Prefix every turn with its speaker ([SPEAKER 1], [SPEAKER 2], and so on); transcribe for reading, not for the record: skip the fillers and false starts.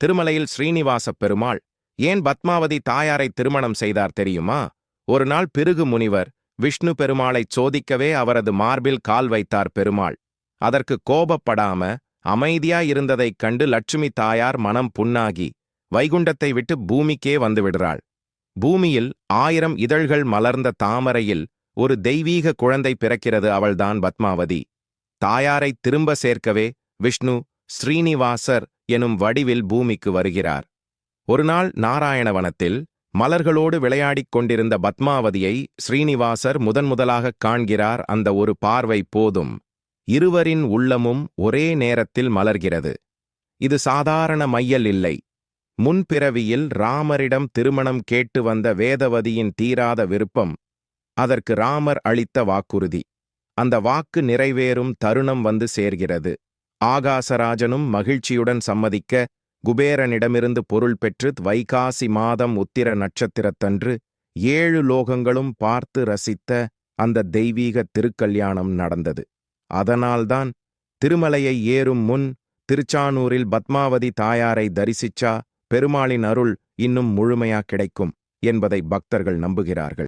[SPEAKER 1] திருமலையில் ஸ்ரீனிவாசப் பெருமாள் ஏன் பத்மாவதி தாயாரை திருமணம் செய்தார் தெரியுமா? ஒரு நாள் பிருகு முனிவர் விஷ்ணு பெருமாளைச் சோதிக்கவே அவரது மார்பில் கால் வைத்தார் பெருமாள். அதற்கு கோபப்படாம அமைதியா இருந்ததைக் கண்டு லட்சுமி தாயார் மனம் புண்ணாகி வைகுண்டத்தை விட்டு பூமிக்கே வந்துவிடுறாள். பூமியில் 1000 இதழ்கள் மலர்ந்த தாமரையில் ஒரு தெய்வீக குழந்தை பிறக்கிறது. அவள்தான் பத்மாவதி. தாயாரை திரும்ப சேர்க்கவே விஷ்ணு ஸ்ரீனிவாசர் எனும் வடிவில் பூமிக்கு வருகிறார். ஒருநாள் நாராயணவனத்தில் மலர்களோடு விளையாடிக் கொண்டிருந்த பத்மாவதியை ஸ்ரீனிவாசர் முதன்முதலாகக் காண்கிறார். அந்த ஒரு பார்வை போதும் இருவரின் உள்ளமும் ஒரே நேரத்தில் மலர்கிறது. இது சாதாரண மையல் இல்லை. முன்பிறவியில் ராமரிடம் திருமணம் கேட்டு வந்த வேதவதியின் தீராத விருப்பம், அதற்கு ராமர் அளித்த வாக்குறுதி. அந்த வாக்கு நிறைவேறும் தருணம் வந்து சேர்கிறது. ஆகாசராஜனும் மகிழ்ச்சியுடன் சம்மதிக்க குபேரனிடமிருந்து பொருள் பெற்று வைகாசி மாதம் உத்திர நட்சத்திரத்தன்று 7 லோகங்களும் பார்த்து ரசித்த அந்த தெய்வீக திருக்கல்யாணம் நடந்தது. அதனால்தான் திருமலையை ஏறும் முன் திருச்சானூரில் பத்மாவதி தாயாரை தரிசிச்சா பெருமாளின் அருள் இன்னும் முழுமையா கிடைக்கும் என்பதை பக்தர்கள் நம்புகிறார்கள்.